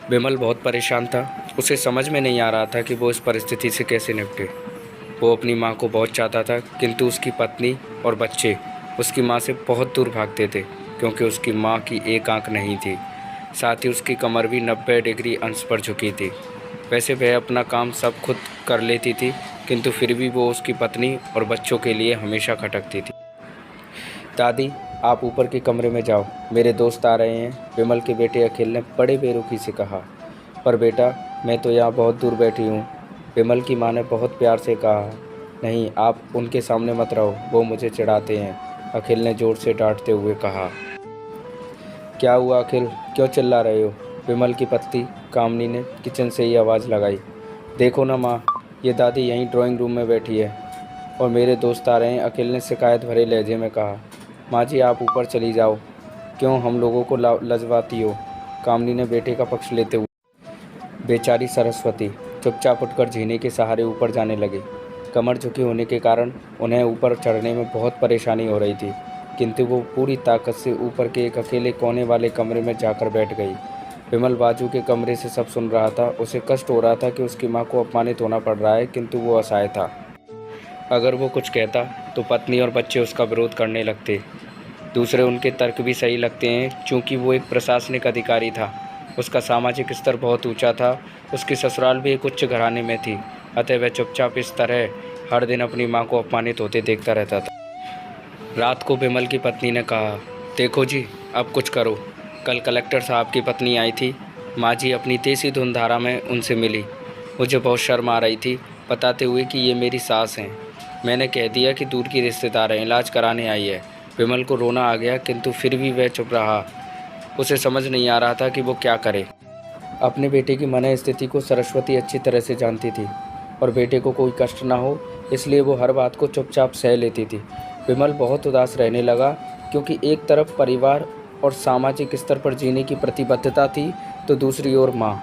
विमल बहुत परेशान था। उसे समझ में नहीं आ रहा था कि वो इस परिस्थिति से कैसे निपटे। वो अपनी माँ को बहुत चाहता था, किंतु उसकी पत्नी और बच्चे उसकी माँ से बहुत दूर भागते थे, क्योंकि उसकी माँ की एक आंख नहीं थी। साथ ही उसकी कमर भी 90 डिग्री अंश पर झुकी थी। वैसे वह अपना काम सब खुद कर लेती थी, किंतु फिर भी वो उसकी पत्नी और बच्चों के लिए हमेशा खटकती थी। दादी, आप ऊपर के कमरे में जाओ, मेरे दोस्त आ रहे हैं, विमल के बेटे अखिल ने बड़े बेरुखी से कहा। पर बेटा, मैं तो यहाँ बहुत दूर बैठी हूँ, विमल की माँ ने बहुत प्यार से कहा। नहीं, आप उनके सामने मत रहो, वो मुझे चिढ़ाते हैं, अखिल ने ज़ोर से डांटते हुए कहा। क्या हुआ अखिल, क्यों चिल्ला रहे हो? विमल की पत्नी कामनी ने किचन से ही आवाज़ लगाई। देखो ना माँ, ये दादी यहीं ड्राइंग रूम में बैठी है और मेरे दोस्त आ रहे हैं, अखिल ने शिकायत भरे लहजे में कहा। माँ जी, आप ऊपर चली जाओ, क्यों हम लोगों को लजवाती हो? कामनी ने बेटे का पक्ष लेते हुए। बेचारी सरस्वती चुपचाप उठकर झीने के सहारे ऊपर जाने लगे। कमर झुकी होने के कारण उन्हें ऊपर चढ़ने में बहुत परेशानी हो रही थी, किंतु वो पूरी ताकत से ऊपर के एक अकेले कोने वाले कमरे में जाकर बैठ गई। विमल बाजू के कमरे से सब सुन रहा था। उसे कष्ट हो रहा था कि उसकी माँ को अपमानित होना पड़ रहा है, किंतु वो असहाय था। अगर वो कुछ कहता तो पत्नी और बच्चे उसका विरोध करने लगते। दूसरे उनके तर्क भी सही लगते हैं, क्योंकि वो एक प्रशासनिक अधिकारी था। उसका सामाजिक स्तर बहुत ऊंचा था। उसकी ससुराल भी एक उच्च घराने में थी, अतः वह चुपचाप इस तरह हर दिन अपनी माँ को अपमानित होते देखता रहता था। रात को विमल की पत्नी ने कहा, देखो जी, अब कुछ करो। कल कलेक्टर साहब की पत्नी आई थी। माँ जी अपनी तेज़ी धुंधारा में उनसे मिली। मुझे बहुत शर्म आ रही थी, बताते हुए कि ये मेरी सास हैं। मैंने कह दिया कि दूर की रिश्तेदार हैं, इलाज कराने आई है। विमल को रोना आ गया, किंतु फिर भी वह चुप रहा। उसे समझ नहीं आ रहा था कि वो क्या करे। अपने बेटे की मन स्थिति को सरस्वती अच्छी तरह से जानती थी और बेटे को कोई कष्ट ना हो, इसलिए वो हर बात को चुपचाप सह लेती थी। विमल बहुत उदास रहने लगा, क्योंकि एक तरफ परिवार और सामाजिक स्तर पर जीने की प्रतिबद्धता थी, तो दूसरी ओर माँ।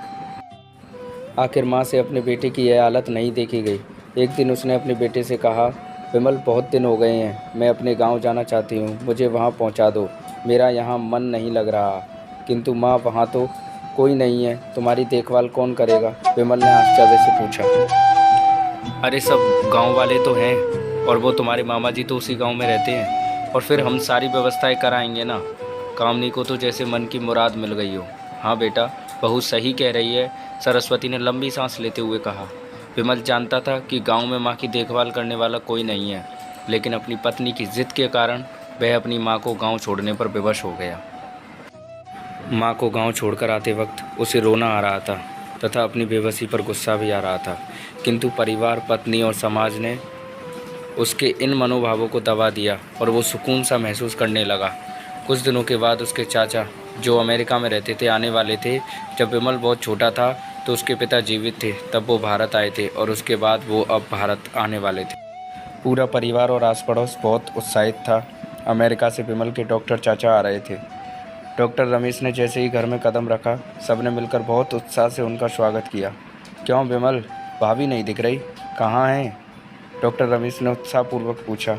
आखिर माँ से अपने बेटे की यह हालत नहीं देखी गई। एक दिन उसने अपने बेटे से कहा, विमल, बहुत दिन हो गए हैं, मैं अपने गांव जाना चाहती हूँ, मुझे वहाँ पहुँचा दो, मेरा यहाँ मन नहीं लग रहा। किंतु माँ, वहाँ तो कोई नहीं है, तुम्हारी देखभाल कौन करेगा? विमल ने आश्चर्य से पूछा। अरे सब गांव वाले तो हैं, और वो तुम्हारे मामा जी तो उसी गांव में रहते हैं, और फिर हम सारी व्यवस्थाएं कराएंगे ना। कामनी को तो जैसे मन की मुराद मिल गई हो। हाँ बेटा, बहू सही कह रही है, सरस्वती ने लंबी सांस लेते हुए कहा। विमल जानता था कि गांव में माँ की देखभाल करने वाला कोई नहीं है, लेकिन अपनी पत्नी की जिद के कारण वह अपनी माँ को गांव छोड़ने पर विवश हो गया। माँ को गांव छोड़कर आते वक्त उसे रोना आ रहा था तथा अपनी बेबसी पर गुस्सा भी आ रहा था, किंतु परिवार, पत्नी और समाज ने उसके इन मनोभावों को दबा दिया और वो सुकून सा महसूस करने लगा। कुछ दिनों के बाद उसके चाचा, जो अमेरिका में रहते थे, आने वाले थे। जब विमल बहुत छोटा था तो उसके पिता जीवित थे, तब वो भारत आए थे और उसके बाद वो अब भारत आने वाले थे। पूरा परिवार और आस पड़ोस बहुत उत्साहित था। अमेरिका से विमल के डॉक्टर चाचा आ रहे थे। डॉक्टर रमेश ने जैसे ही घर में कदम रखा, सबने मिलकर बहुत उत्साह से उनका स्वागत किया। क्यों विमल, भाभी नहीं दिख रही, कहाँ हैं? डॉक्टर रमेश ने उत्साहपूर्वक पूछा।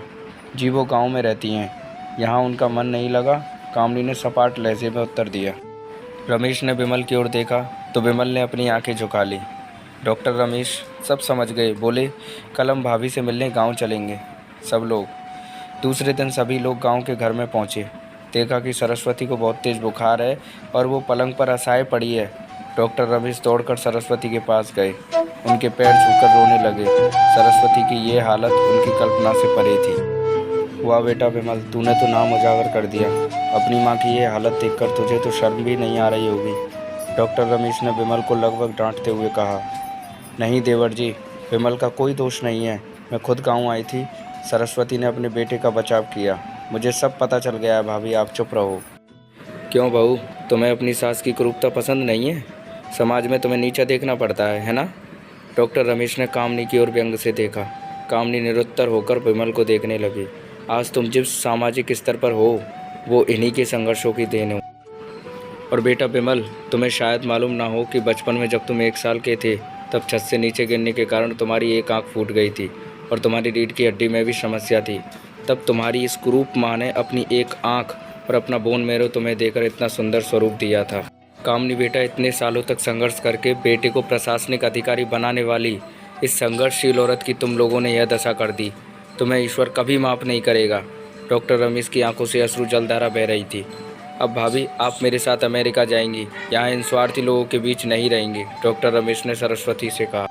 जी, वो गांव में रहती हैं, यहाँ उनका मन नहीं लगा, कामनी ने सपाट लहजे में उत्तर दिया। रमेश ने विमल की ओर देखा तो विमल ने अपनी आंखें झुका ली। डॉक्टर रमेश सब समझ गए, बोले, कल हम भाभी से मिलने गांव चलेंगे। सब लोग। दूसरे दिन सभी लोग गांव के घर में पहुंचे। देखा कि सरस्वती को बहुत तेज़ बुखार है और वो पलंग पर असहाय पड़ी है। डॉक्टर रमेश दौड़कर सरस्वती के पास गए, उनके पैर छूकर रोने लगे। सरस्वती की ये हालत उनकी कल्पना से परे थी। वाह बेटा विमल, तूने तो नाम उजागर कर दिया। अपनी माँ की ये हालत देखकर तुझे तो शर्म भी नहीं आ रही होगी, डॉक्टर रमेश ने विमल को लगभग डांटते हुए कहा। नहीं देवर जी, विमल का कोई दोष नहीं है, मैं खुद गाँव आई थी। सरस्वती ने अपने बेटे का बचाव किया। मुझे सब पता चल गया है भाभी, आप चुप रहो। क्यों बहू, तुम्हें अपनी सास की क्रूरता पसंद नहीं है? समाज में तुम्हें नीचा देखना पड़ता है ना? डॉक्टर रमेश ने कामनी की ओर व्यंग से देखा। कामनी निरुत्तर होकर विमल को देखने लगी। आज तुम जिस सामाजिक स्तर पर हो, वो इन्हीं के संघर्षों की देन हो। और बेटा विमल, तुम्हें शायद मालूम ना हो कि बचपन में जब तुम 1 साल के थे, तब छत से नीचे गिरने के कारण तुम्हारी एक आंख फूट गई थी और तुम्हारी रीढ़ की हड्डी में भी समस्या थी। तब तुम्हारी इस कुरूप माँ ने अपनी एक आंख और अपना बोन मैरो तुम्हें देकर इतना सुंदर स्वरूप दिया था। कामनी बेटा, इतने सालों तक संघर्ष करके बेटे को प्रशासनिक अधिकारी बनाने वाली इस संघर्षशील औरत की तुम लोगों ने यह दशा कर दी। तुम्हें ईश्वर कभी माफ़ नहीं करेगा। डॉक्टर रमेश की आंखों से अश्रु जलधारा बह रही थी। अब भाभी, आप मेरे साथ अमेरिका जाएंगी, यहाँ इन स्वार्थी लोगों के बीच नहीं रहेंगी, डॉक्टर रमेश ने सरस्वती से कहा।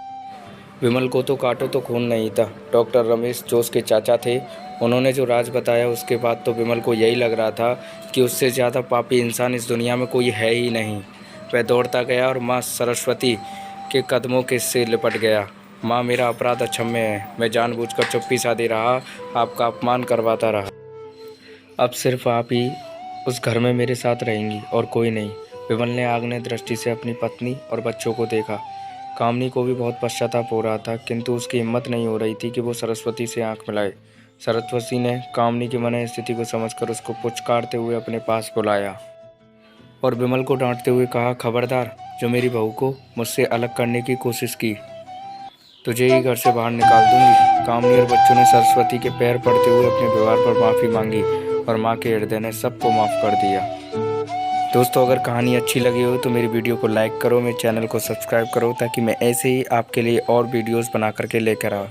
विमल को तो काटो तो खून नहीं था। डॉक्टर रमेश जो उसके चाचा थे, उन्होंने जो राज बताया उसके बाद तो विमल को यही लग रहा था कि उससे ज़्यादा पापी इंसान इस दुनिया में कोई है ही नहीं। वह दौड़ता गया और माँ सरस्वती के कदमों के से लिपट गया। माँ, मेरा अपराध अक्षम्य है। मैं जानबूझकर चुप्पी साधे रहा, आपका अपमान करवाता रहा। अब सिर्फ आप ही उस घर में मेरे साथ रहेंगी और कोई नहीं। विमल ने आग्नेय दृष्टि से अपनी पत्नी और बच्चों को देखा। कामनी को भी बहुत पश्चाताप हो रहा था, किंतु उसकी हिम्मत नहीं हो रही थी कि वो सरस्वती से आंख मिलाए। सरस्वती ने कामनी की मन स्थिति को समझकर उसको पुचकारते हुए अपने पास बुलाया और विमल को डांटते हुए कहा, खबरदार, जो मेरी बहू को मुझसे अलग करने की कोशिश की, तुझे ही घर से बाहर निकाल दूंगी। कामनी और बच्चों ने सरस्वती के पैर पड़ते हुए अपने व्यवहार पर माफ़ी मांगी और माँ के हृदय ने सबको माफ़ कर दिया। दोस्तों, अगर कहानी अच्छी लगी हो तो मेरी वीडियो को लाइक करो, मेरे चैनल को सब्सक्राइब करो, ताकि मैं ऐसे ही आपके लिए और वीडियोस बना करके लेकर आऊँ।